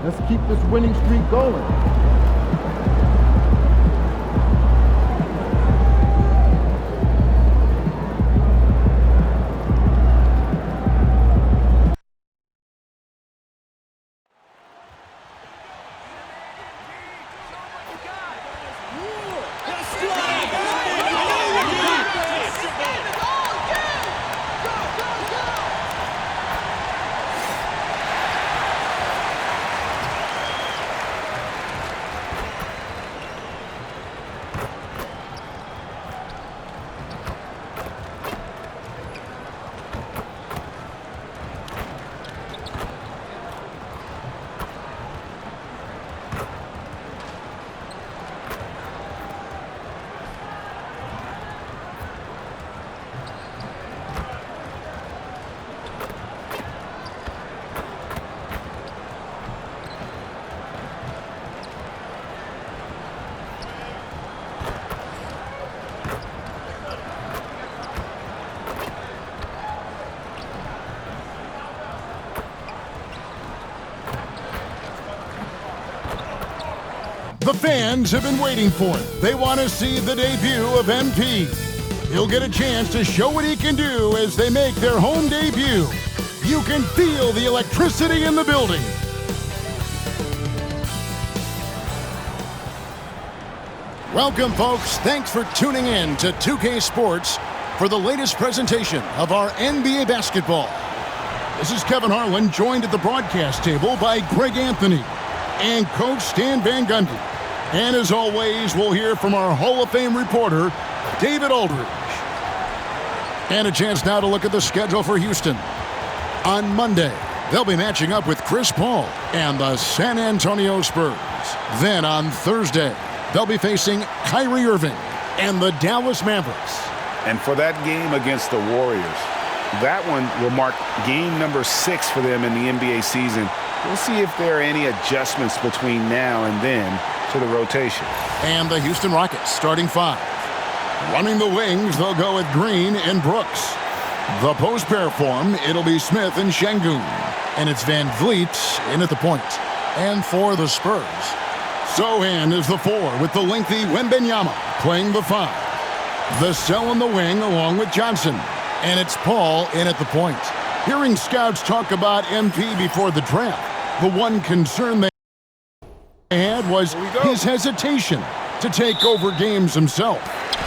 Let's keep this winning streak going. The fans have been waiting for it. They want to see the debut of MP. He'll get a chance to show what he can do as they make their home debut. You can feel the electricity in the building. Welcome, folks. Thanks for tuning in to 2K Sports for the latest presentation of our NBA basketball. This is Kevin Harlan, joined at the broadcast table by Greg Anthony and Coach Stan Van Gundy. And as always, we'll hear from our Hall of Fame reporter, David Aldridge. And a chance now to look at the schedule for Houston. On Monday, they'll be matching up with Chris Paul and the San Antonio Spurs. Then on Thursday, they'll be facing Kyrie Irving and the Dallas Mavericks. And for that game against the Warriors, that one will mark game number 6 for them in the NBA season. We'll see if there are any adjustments between now and then to the rotation. And the Houston Rockets starting 5. Running the wings, they'll go with Green and Brooks. The post pair form, it'll be Smith and Şengün. And it's Van Vliet in at the point. And for the Spurs, Sochan is the 4 with the lengthy Wembanyama playing the 5. The cell in the wing along with Johnson. And it's Paul in at the point. Hearing scouts talk about MP before the draft, the one concern they had was his hesitation to take over games himself.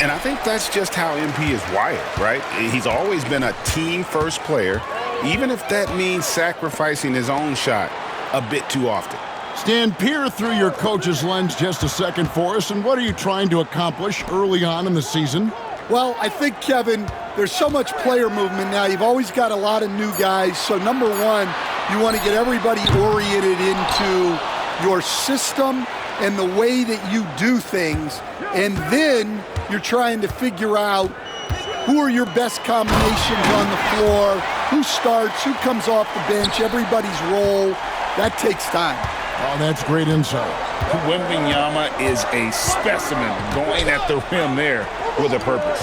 And I think that's just how MP is wired, right? He's always been a team-first player, even if that means sacrificing his own shot a bit too often. Stan, peer through your coach's lens just a second for us, and what are you trying to accomplish early on in the season? Well, I think, Kevin, there's so much player movement now. You've always got a lot of new guys. So, number one, you want to get everybody oriented into your system and the way that you do things. And then you're trying to figure out who are your best combinations on the floor, who starts, who comes off the bench, everybody's role. That takes time. Oh, that's great insight. Wembanyama is a specimen going at the rim there with a purpose.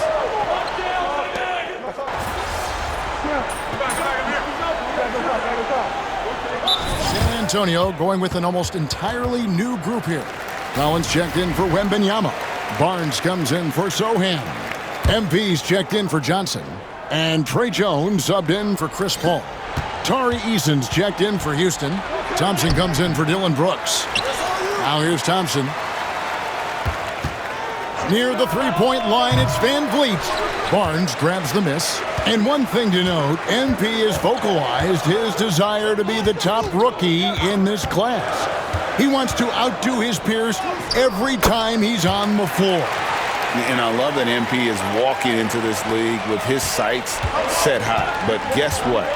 San Antonio going with an almost entirely new group here. Collins checked in for Wembanyama. Barnes comes in for Sochan. MP's checked in for Johnson. And Trey Jones subbed in for Chris Paul. Tari Eason's checked in for Houston. Thompson comes in for Dillon Brooks. Now here's Thompson. Near the three-point line, it's Van Vliet. Barnes grabs the miss. And one thing to note, MP has vocalized his desire to be the top rookie in this class. He wants to outdo his peers every time he's on the floor. And I love that MP is walking into this league with his sights set high. But guess what?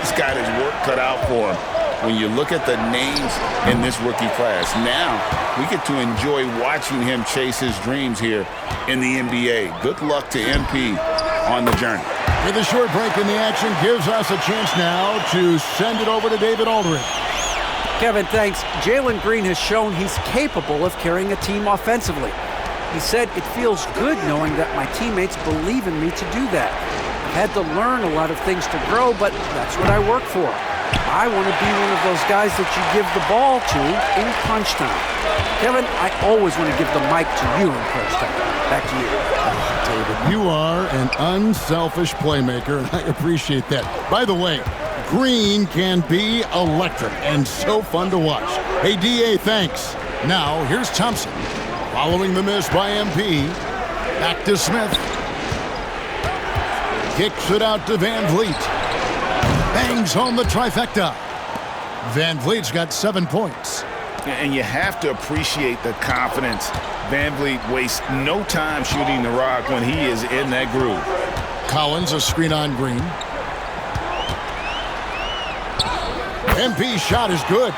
He's got his work cut out for him. When you look at the names in this rookie class, now we get to enjoy watching him chase his dreams here in the NBA. Good luck to MP on the journey. With a short break in the action gives us a chance now to send it over to David Aldridge. Kevin, thanks. Jalen Green has shown he's capable of carrying a team offensively. He said, "It feels good knowing that my teammates believe in me to do that. I've had to learn a lot of things to grow, but that's what I work for." I want to be one of those guys that you give the ball to in crunch time. Kevin, I always want to give the mic to you in crunch time. Back to you. David, you are an unselfish playmaker, and I appreciate that. By the way, Green can be electric and so fun to watch. Hey, D.A., thanks. Now, here's Thompson. Following the miss by MP. Back to Smith. Kicks it out to Van Vliet. Bangs home the trifecta. Van Vliet's got 7 points. And you have to appreciate the confidence. Van Vliet wastes no time shooting the rock when he is in that groove. Collins, a screen on Green. MP's shot is good.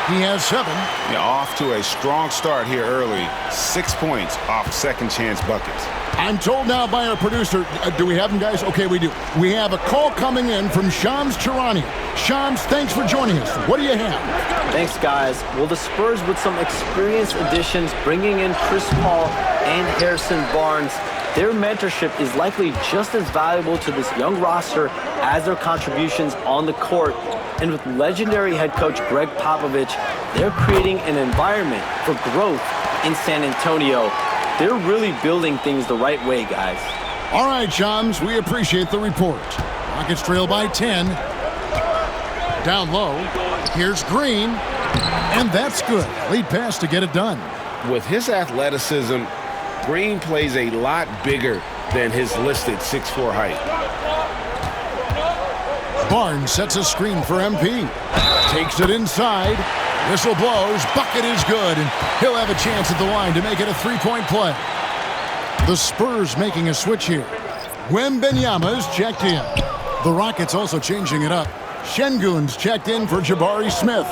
He has 7. Yeah, off to a strong start here early. 6 points off second chance buckets. I'm told now by our producer, do we have him, guys? Okay, we do. We have a call coming in from Shams Charania. Shams, thanks for joining us. What do you have? Thanks, guys. Well, the Spurs with some experienced additions, bringing in Chris Paul and Harrison Barnes, their mentorship is likely just as valuable to this young roster as their contributions on the court. And with legendary head coach Greg Popovich, they're creating an environment for growth in San Antonio. They're really building things the right way, guys. All right, Shams, we appreciate the report. Rockets trail by 10. Down low. Here's Green. And that's good. Lead pass to get it done. With his athleticism, Green plays a lot bigger than his listed 6'4" height. Barnes sets a screen for MP. Takes it inside. Whistle blows. Bucket is good. And he'll have a chance at the line to make it a 3-point play. The Spurs making a switch here. Wembanyama's checked in. The Rockets also changing it up. Şengün's checked in for Jabari Smith.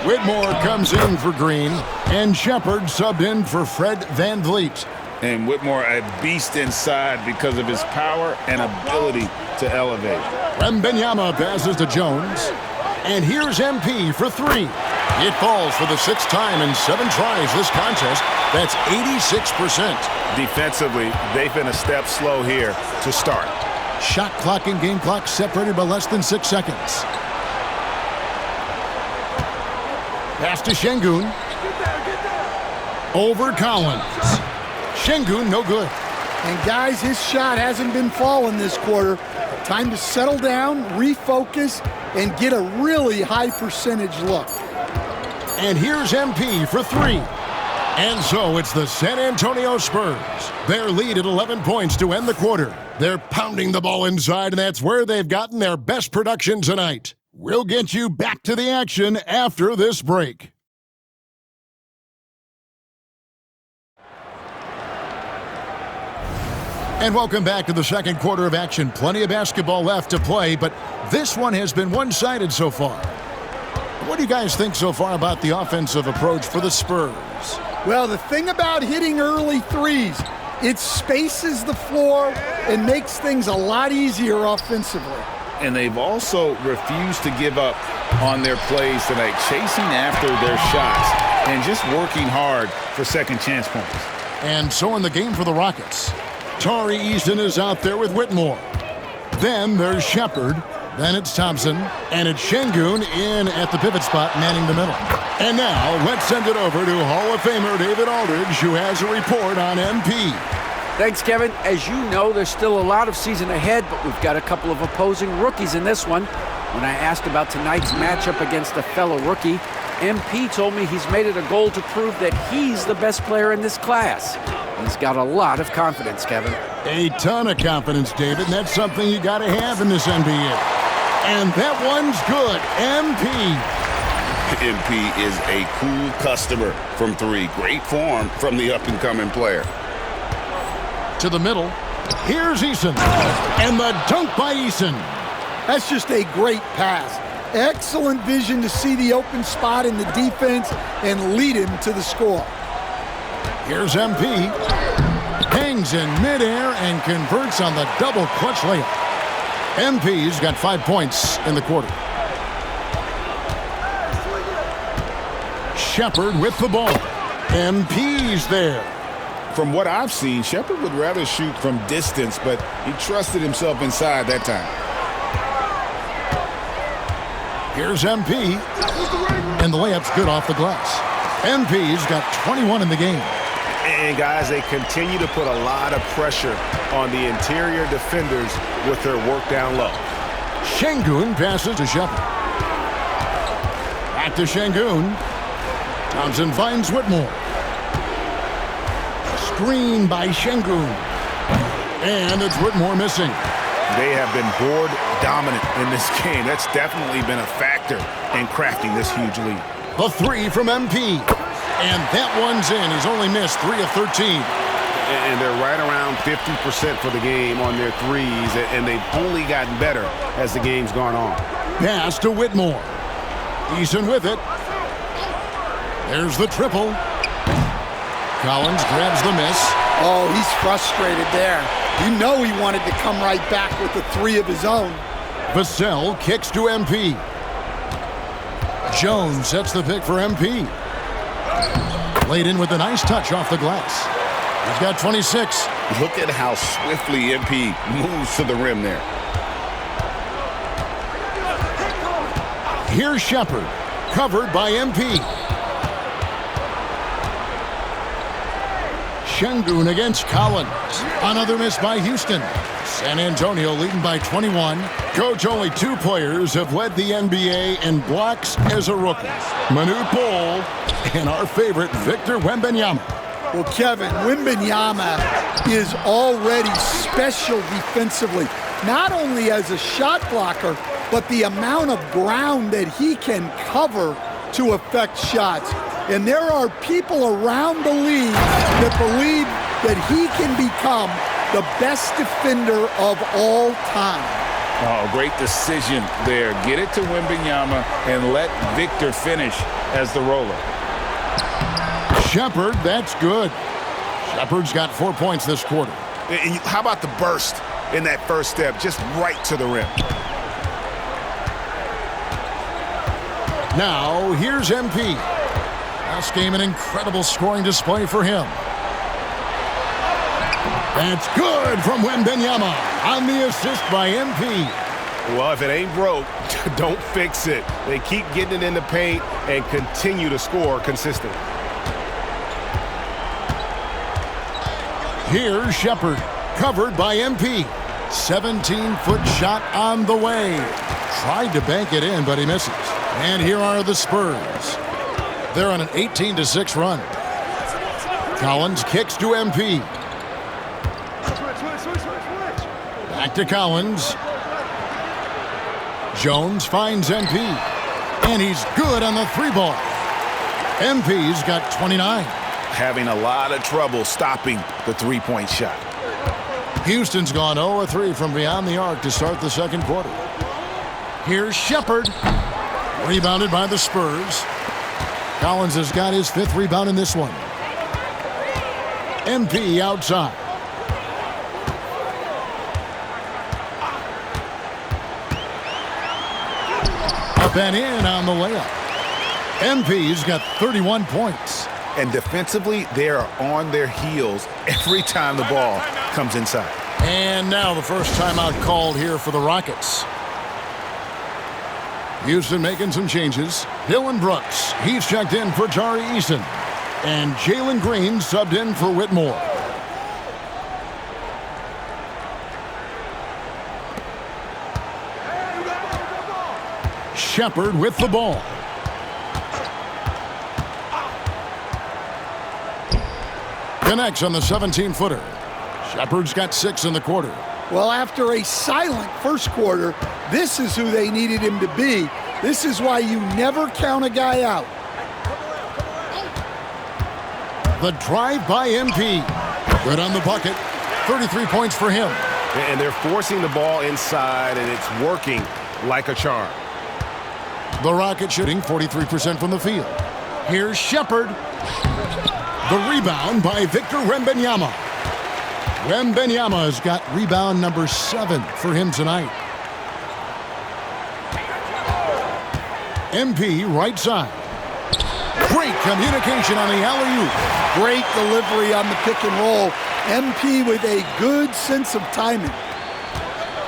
Whitmore comes in for Green. And Shepard subbed in for Fred Van Vliet. And Whitmore a beast inside because of his power and ability to elevate. Wembanyama passes to Jones. And here's MP for 3. It falls for the 6th time in 7 tries this contest. That's 86%. Defensively, they've been a step slow here to start. Shot clock and game clock separated by less than 6 seconds. Pass to Şengün. Over Collins. Şengün, no good. And guys, his shot hasn't been falling this quarter. Time to settle down, refocus, and get a really high percentage look. And here's MP for 3. And so it's the San Antonio Spurs. Their lead at 11 points to end the quarter. They're pounding the ball inside, and that's where they've gotten their best production tonight. We'll get you back to the action after this break. And welcome back to the second quarter of action. Plenty of basketball left to play, but this one has been one-sided so far. What do you guys think so far about the offensive approach for the Spurs? Well, the thing about hitting early threes, it spaces the floor and makes things a lot easier offensively. And they've also refused to give up on their plays tonight, chasing after their shots and just working hard for second chance points. And so in the game for the Rockets, Tari Eason is out there with Whitmore. Then there's Shepard. Then it's Thompson. And it's Şengün in at the pivot spot, manning the middle. And now let's send it over to Hall of Famer David Aldridge, who has a report on MP. Thanks, Kevin. As you know, there's still a lot of season ahead, but we've got a couple of opposing rookies in this one. When I asked about tonight's matchup against a fellow rookie, MP told me he's made it a goal to prove that he's the best player in this class. He's got a lot of confidence, Kevin. A ton of confidence, David, and that's something you got to have in this NBA. And that one's good. MP is a cool customer from 3. Great form from the up-and-coming player. To the middle. Here's Eason. And the dunk by Eason. That's just a great pass. Excellent vision to see the open spot in the defense and lead him to the score. Here's MP. Hangs in midair and converts on the double clutch layup. MP's got 5 points in the quarter. Shepard with the ball. MP's there. From what I've seen, Shepard would rather shoot from distance, but he trusted himself inside that time. Here's MP. And the layup's good off the glass. MP's got 21 in the game. And, guys, they continue to put a lot of pressure on the interior defenders with their work down low. Şengün passes to Shepard. Back to Şengün. Thompson finds Whitmore. Screen by Şengün. And it's Whitmore missing. They have been board dominant in this game. That's definitely been a factor in crafting this huge lead. The three from MP. And that one's in. He's only missed 3 of 13. And they're right around 50% for the game on their threes, and they've only gotten better as the game's gone on. Pass to Whitmore. Eason with it. There's the triple. Collins grabs the miss. Oh, he's frustrated there. You know he wanted to come right back with the three of his own. Vassell kicks to MP. Jones sets the pick for MP. Laid in with a nice touch off the glass. He's got 26. Look at how swiftly MP moves to the rim there. Here's Shepard, covered by MP. Şengün against Collins. Another miss by Houston. San Antonio leading by 21. Coach, only 2 players have led the NBA in blocks as a rookie. Manute Bol and our favorite Victor Wembanyama. Well, Kevin, Wembanyama is already special defensively, not only as a shot blocker, but the amount of ground that he can cover to affect shots. And there are people around the league that believe that he can become the best defender of all time. Oh, great decision there. Get it to Wembanyama and let Victor finish as the roller. Shepard, that's good. Shepard's got 4 points this quarter. And how about the burst in that first step, just right to the rim? Now, here's MP. Last game, an incredible scoring display for him. That's good from Wembanyama on the assist by MP. Well, if it ain't broke, don't fix it. They keep getting it in the paint and continue to score consistently. Here's Shepard, covered by MP. 17-foot shot on the way. Tried to bank it in, but he misses. And here are the Spurs. They're on an 18-6 run. Collins kicks to MP. Back to Collins. Jones finds MP. And he's good on the 3-ball. MP's got 29. Having a lot of trouble stopping the 3-point shot. Houston's gone 0-3 from beyond the arc to start the second quarter. Here's Shepard. Rebounded by the Spurs. Collins has got his 5th rebound in this one. MP outside. Up and in on the layup. MP's got 31 points. And defensively, they are on their heels every time the ball comes inside. And now the first timeout called here for the Rockets. Houston making some changes. Dylan Brooks, he's checked in for Tari Eason. And Jalen Green subbed in for Whitmore. Shepard with the ball. Connects on the 17-footer. Shepard's got 6 in the quarter. Well, after a silent first quarter, this is who they needed him to be. This is why you never count a guy out. The drive by MP. Good on the bucket. 33 points for him. And they're forcing the ball inside, and it's working like a charm. The Rockets shooting 43% from the field. Here's Shepard. The rebound by Victor Wembanyama. Wembanyama has got rebound number 7 for him tonight. MP right side. Great communication on the alley-oop. Great delivery on the pick and roll. MP with a good sense of timing.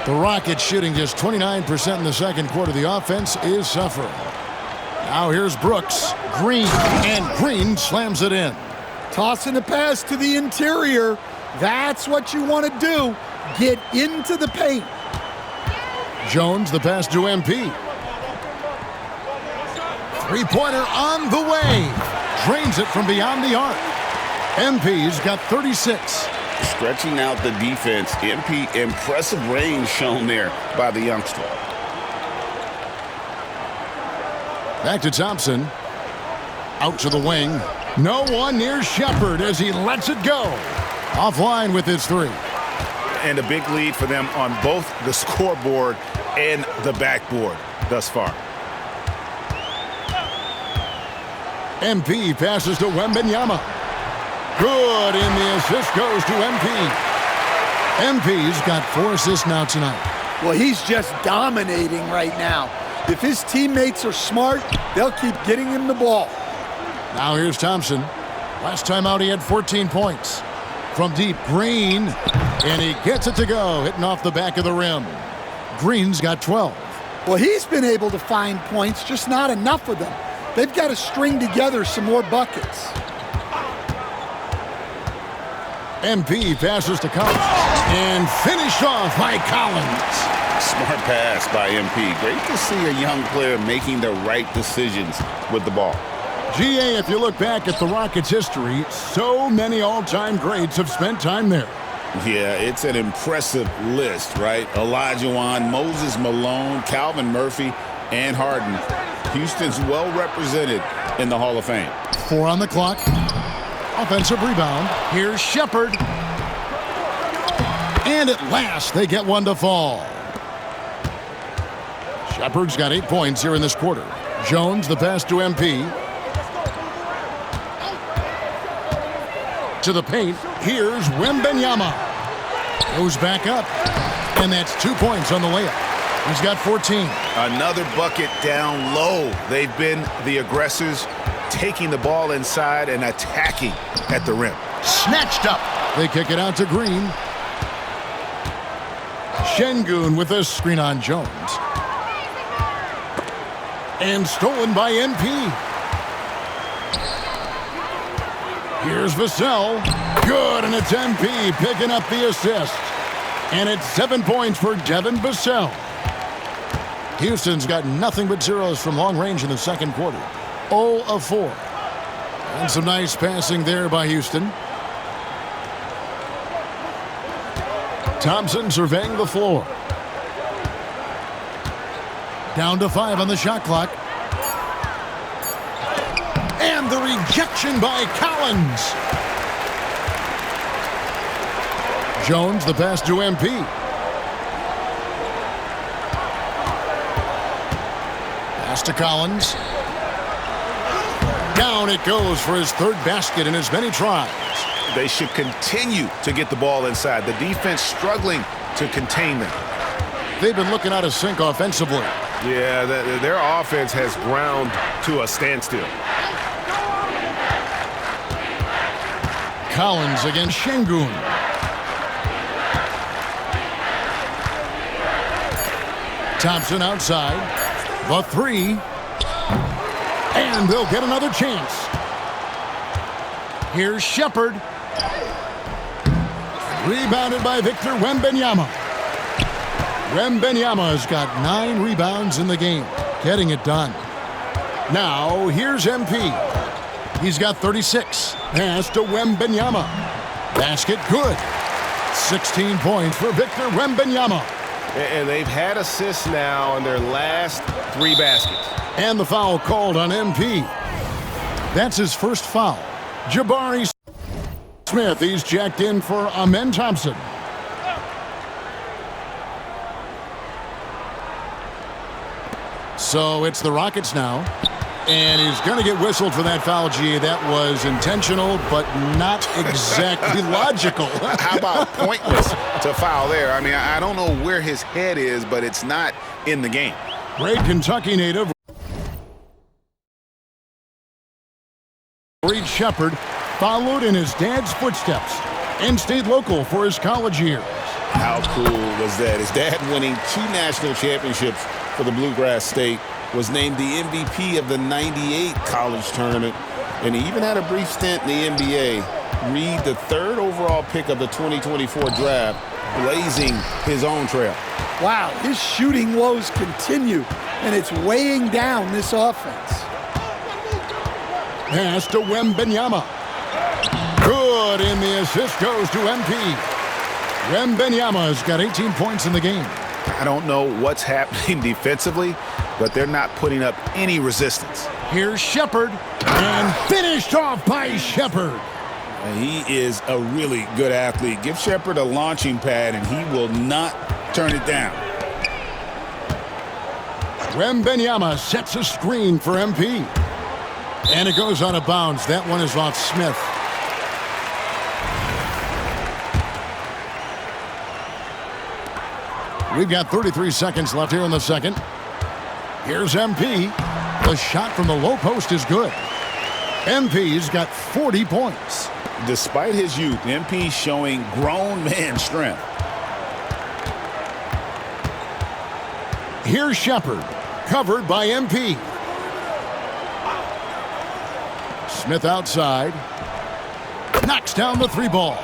The Rockets shooting just 29% in the second quarter. The offense is suffering. Now here's Brooks. Green. And Green slams it in. Tossing a pass to the interior. That's what you want to do. Get into the paint. Jones, the pass to MP. Three-pointer on the way. Drains it from beyond the arc. MP's got 36. Stretching out the defense. MP, impressive range shown there by the youngster. Back to Thompson. Out to the wing. No one near Shepard as he lets it go. Offline with his three. And a big lead for them on both the scoreboard and the backboard thus far. MP passes to Wembanyama. Good, and the assist goes to MP. MP's got 4 assists now tonight. Well, he's just dominating right now. If his teammates are smart, they'll keep getting him the ball. Now here's Thompson. Last time out he had 14 points. From deep, Green, and he gets it to go, hitting off the back of the rim. Green's got 12. Well, he's been able to find points, just not enough of them. They've got to string together some more buckets. MP passes to Collins, and finished off by Collins. Smart pass by MP. Great to see a young player making the right decisions with the ball. GA, if you look back at the Rockets' history, so many all-time greats have spent time there. Yeah, it's an impressive list, right? Olajuwon, Moses Malone, Calvin Murphy, and Harden. Houston's well represented in the Hall of Fame. 4 on the clock. Offensive rebound. Here's Shepard. And at last, they get one to fall. Shepard's got 8 points here in this quarter. Jones, the pass to MP. To the paint. Here's Wembanyama. Goes back up. And that's 2 points on the layup. He's got 14. Another bucket down low. They've been the aggressors, taking the ball inside and attacking at the rim. Snatched up. They kick it out to Green. Şengün with a screen on Jones. And stolen by MP. Here's Vassell. Good, and it's MP picking up the assist. And it's 7 points for Devin Vassell. Houston's got nothing but zeros from long range in the second quarter. 0 of 4. And some nice passing there by Houston. Thompson surveying the floor. Down to 5 on the shot clock. And the rejection by Collins. Jones, the pass to MP. Pass to Collins. Down it goes for his 3rd basket in as many tries. They should continue to get the ball inside. The defense struggling to contain them. They've been looking out of sync offensively. Yeah, their offense has ground to a standstill. Collins against Şengün. Thompson outside. The 3. And they'll get another chance. Here's Shepard. Rebounded by Victor Wembanyama. Wembanyama's got 9 rebounds in the game. Getting it done. Now, here's MP. He's got 36. Pass to Wembanyama. Basket good. 16 points for Victor Wembanyama. And they've had assists now on their last 3 baskets. And the foul called on MP. That's his first foul. Jabari Smith, he's jacked in for Amen Thompson. So it's the Rockets now. And he's going to get whistled for that foul, G. That was intentional, but not exactly logical. How about pointless to foul there? I mean, I don't know where his head is, but it's not in the game. Great Kentucky native. Reed Shepard followed in his dad's footsteps and stayed local for his college years. How cool was that? His dad, winning 2 national championships for the Bluegrass State, was named the MVP of the '98 college tournament, and he even had a brief stint in the NBA. Reed, the 3rd overall pick of the 2024 draft, blazing his own trail. Wow, his shooting woes continue, and it's weighing down this offense. Pass to Wembanyama. Good, and the assist goes to MP. Wembanyama's got 18 points in the game. I don't know what's happening defensively, but they're not putting up any resistance. Here's Shepherd, and finished off by Shepherd. He is a really good athlete. Give Shepherd a launching pad, and he will not turn it down. Wembanyama sets a screen for MP. And it goes out of bounds. That one is off Smith. We've got 33 seconds left here in the second. Here's MP. The shot from the low post is good. MP's got 40 points. Despite his youth, MP showing grown man strength. Here's Shepherd, covered by MP. Smith outside. Knocks down the 3 ball.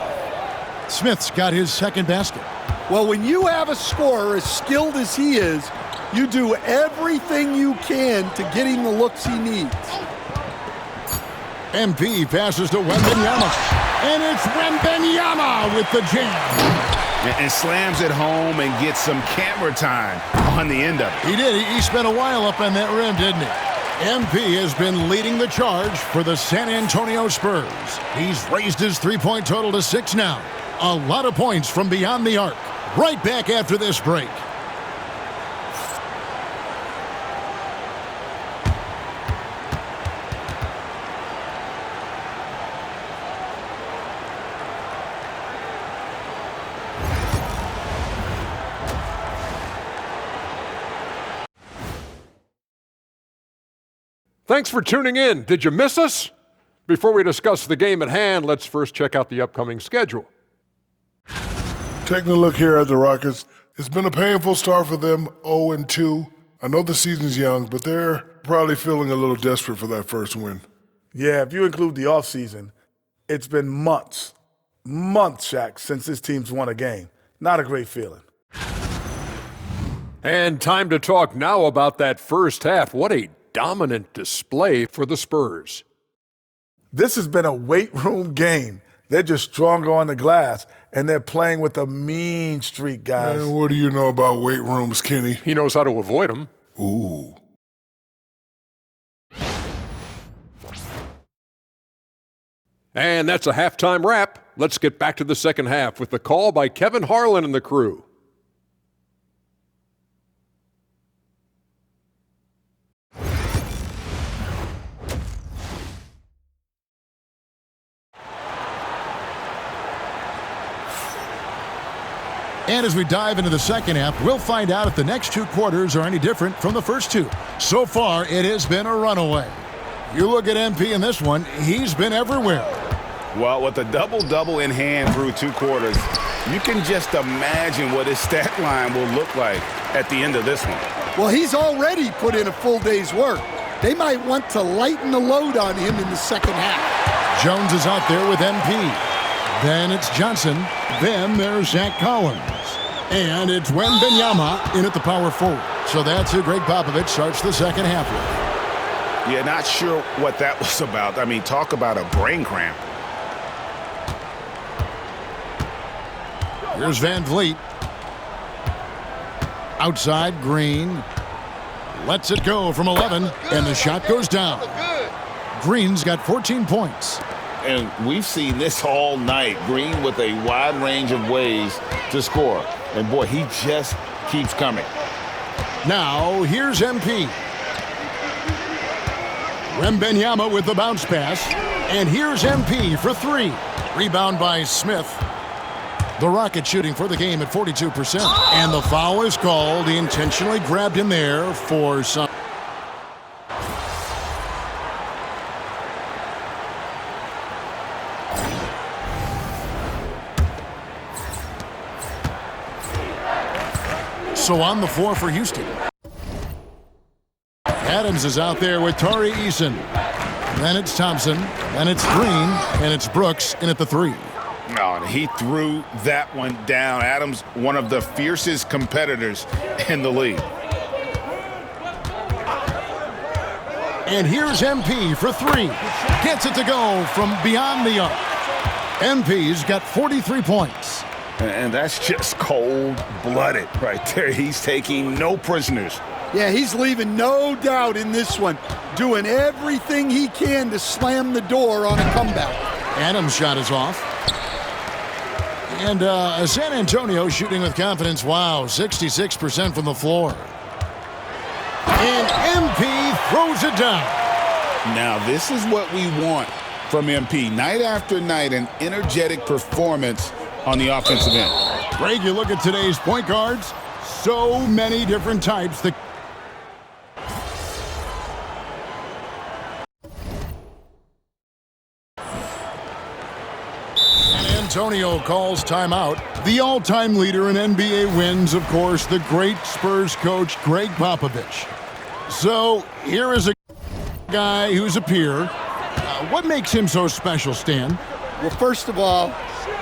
Smith's got his second basket. Well, when you have a scorer as skilled as he is, you do everything you can to get him the looks he needs. MP passes to Wembanyama. And it's Wembanyama with the jam. And slams it home and gets some camera time on the end of it. He did. He spent a while up on that rim, didn't he? MP has been leading the charge for the San Antonio Spurs. He's raised his 3-point total to 6 now. A lot of points from beyond the arc. Right back after this break. Thanks for tuning in. Did you miss us? Before we discuss the game at hand, let's first check out the upcoming schedule. Taking a look here at the Rockets, it's been a painful start for them, 0-2. I know the season's young, but they're probably feeling a little desperate for that first win. Yeah, if you include the offseason, it's been months, Shaq, since this team's won a game. Not a great feeling. And time to talk now about that first half. What a dominant display for the Spurs. This has been a weight room game. They're just stronger on the glass, and they're playing with a mean streak, guys. Man, what do you know about weight rooms, Kenny? He knows how to avoid them. Ooh. And that's a halftime wrap. Let's get back to the second half with the call by Kevin Harlan and the crew. And as we dive into the second half, we'll find out if the next 2 quarters are any different from the first 2. So far, it has been a runaway. You look at MP in this one, he's been everywhere. Well, with a double-double in hand through 2 quarters, you can just imagine what his stat line will look like at the end of this one. Well, he's already put in a full day's work. They might want to lighten the load on him in the second half. Jones is out there with MP. Then it's Johnson. Then there's Zach Collins. And it's Wembanyama in at the power forward. So that's who Greg Popovich starts the second half with. Yeah, not sure what that was about. I mean, talk about a brain cramp. Here's Van Vliet. Outside, Green. Lets it go from 11, and the shot goes down. Green's got 14 points. And we've seen this all night. Green with a wide range of ways to score. And, boy, he just keeps coming. Now, here's MP. Wembanyama with the bounce pass. And here's MP for 3. Rebound by Smith. The Rockets shooting for the game at 42%. And the foul is called. He intentionally grabbed him there for some. also on the floor for Houston. Adams is out there with Tari Eason. Then it's Thompson. Then it's Green. And it's Brooks in at the 3. No, and he threw that one down. Adams, one of the fiercest competitors in the league. And here's MP for 3. Gets it to go from beyond the arc. MP's got 43 points. And that's just cold-blooded right there. He's taking no prisoners. Yeah, he's leaving no doubt in this one. Doing everything he can to slam the door on a comeback. Adams' shot is off. And San Antonio shooting with confidence. Wow, 66% from the floor. And MP throws it down. Now, this is what we want from MP. Night after night, an energetic performance on the offensive end. Greg, you look at today's point guards, so many different types. San Antonio calls timeout. The all-time leader in NBA wins, of course, the great Spurs coach, Greg Popovich. So here is a guy who's a peer. What makes him so special, Stan? Well, first of all,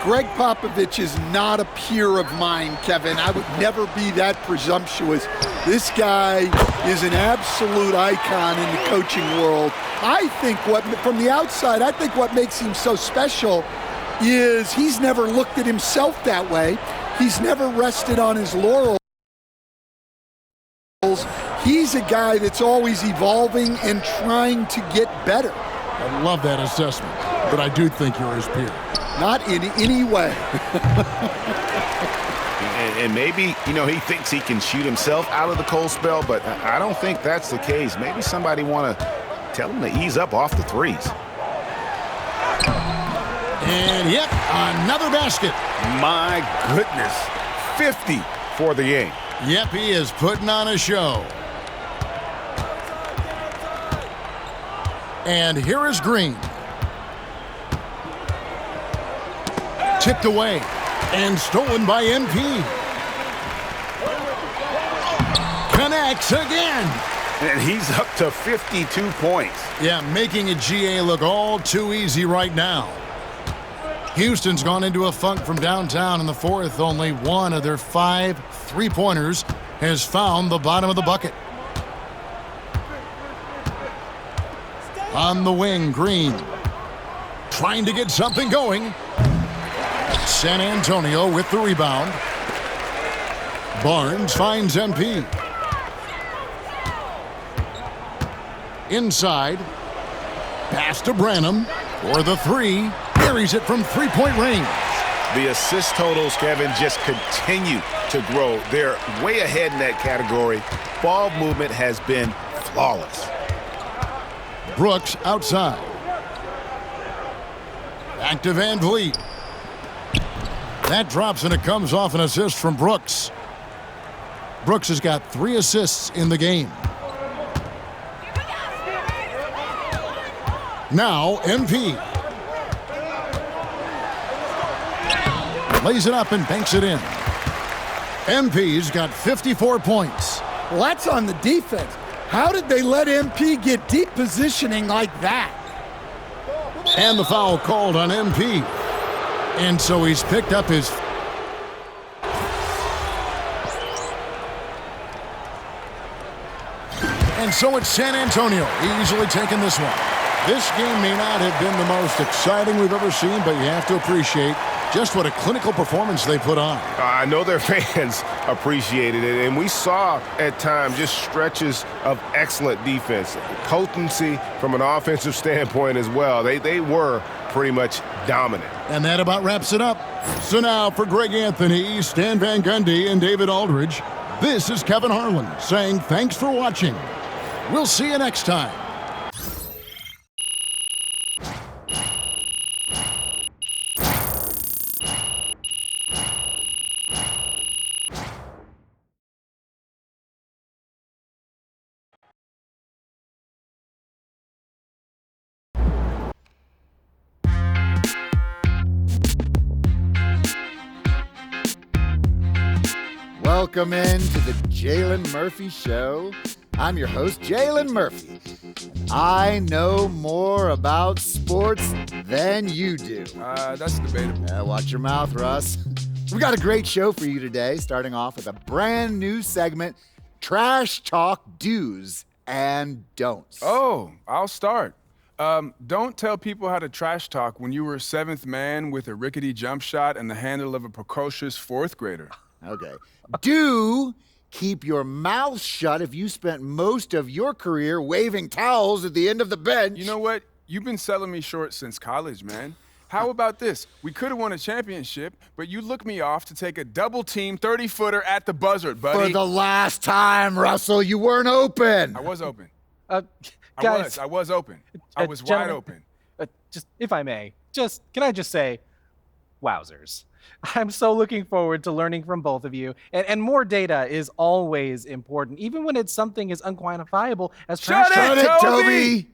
Greg Popovich is not a peer of mine, Kevin. I would never be that presumptuous. This guy is an absolute icon in the coaching world. I think from the outside, I think what makes him so special is he's never looked at himself that way. He's never rested on his laurels. He's a guy that's always evolving and trying to get better. I love that assessment, but I do think you're his peer. Not in any way. and maybe, he thinks he can shoot himself out of the cold spell, but I don't think that's the case. Maybe somebody want to tell him to ease up off the threes. And yep, another basket. My goodness, 50 for the game. Yep, he is putting on a show. And here is Green. Tipped away and stolen by MP. Connects again. And he's up to 52 points. Yeah, making a GA look all too easy right now. Houston's gone into a funk from downtown in the fourth. Only one of their 5 3-pointers has found the bottom of the bucket. On the wing, Green. Trying to get something going. San Antonio with the rebound. Barnes finds MP. Inside. Pass to Branham for the 3. Buries it from 3-point range. The assist totals, Kevin, just continue to grow. They're way ahead in that category. Ball movement has been flawless. Brooks outside. Back to Van Vliet. That drops and it comes off an assist from Brooks. Brooks has got 3 assists in the game. Now MP. Lays it up and banks it in. MP's got 54 points. Well, that's on the defense. How did they let MP get deep positioning like that? And the foul called on MP. And so he's picked up his... And so it's San Antonio easily taking this one. This game may not have been the most exciting we've ever seen, but you have to appreciate just what a clinical performance they put on. I know their fans appreciated it, and we saw at times just stretches of excellent defense. Potency from an offensive standpoint as well. They were pretty much dominant. And that about wraps it up. So now for Greg Anthony, Stan Van Gundy, and David Aldridge, this is Kevin Harlan saying thanks for watching. We'll see you next time. Welcome in to the Jalen Murphy Show. I'm your host, Jalen Murphy. I know more about sports than you do. That's debatable. Watch your mouth, Russ. We got a great show for you today, starting off with a brand new segment, Trash Talk Do's and Don'ts. Oh, I'll start. Don't tell people how to trash talk when you were a seventh man with a rickety jump shot and the handle of a precocious fourth grader. Okay. Do keep your mouth shut if you spent most of your career waving towels at the end of the bench. You know what? You've been selling me short since college, man. How about this? We could have won a championship, but you looked me off to take a double-team 30-footer at the buzzer, buddy. For the last time, Russell, you weren't open. I was open. Guys, I was open. I was wide open. Just, if I may, can I just say, wowzers. I'm so looking forward to learning from both of you. And more data is always important, even when it's something as unquantifiable as trash talk. Shut it, Toby!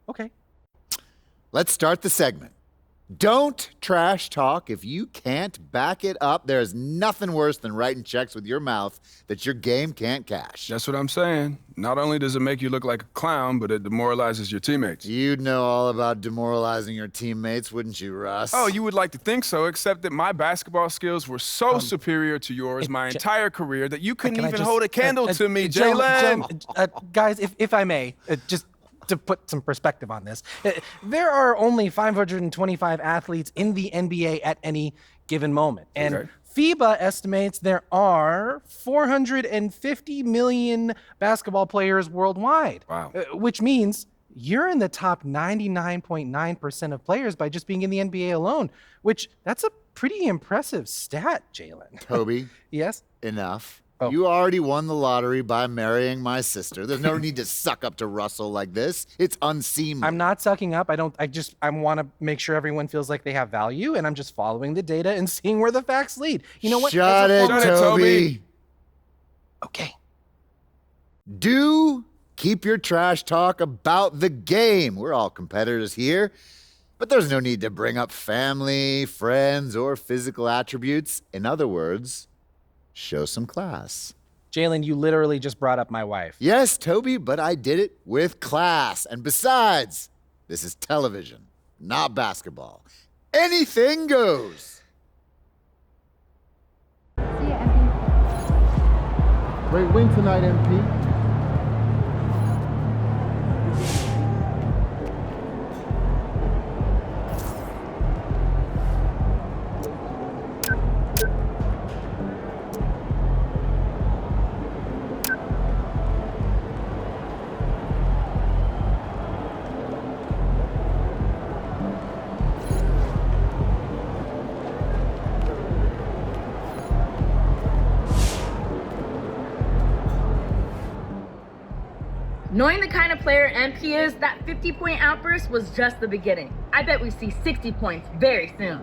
Okay. Let's start the segment. Don't trash talk if you can't back it up. There's nothing worse than writing checks with your mouth that your game can't cash. That's what I'm saying. Not only does it make you look like a clown, but it demoralizes your teammates. You'd know all about demoralizing your teammates, wouldn't you, Russ? Oh, you would like to think so, except that my basketball skills were so superior to yours my entire career that you couldn't even hold a candle to me, Jalen. Guys, if I may, just to put some perspective on this, there are only 525 athletes in the NBA at any given moment. And FIBA estimates there are 450 million basketball players worldwide. Wow. Which means you're in the top 99.9% of players by just being in the NBA alone, which that's a pretty impressive stat, Jalen. Toby. Yes? Enough. Oh. You already won the lottery by marrying my sister. There's no need to suck up to Russell like this. It's unseemly. I'm not sucking up. I want to make sure everyone feels like they have value, and I'm just following the data and seeing where the facts lead. You know what? Shut it, Toby. Okay. Do keep your trash talk about the game. We're all competitors here, but there's no need to bring up family, friends, or physical attributes. In other words, show some class. Jalen, you literally just brought up my wife. Yes, Toby, but I did it with class. And besides, this is television, not basketball. Anything goes. See ya, MP. Great win tonight, MP. Knowing the kind of player MP is, that 50-point outburst was just the beginning. I bet we see 60 points very soon.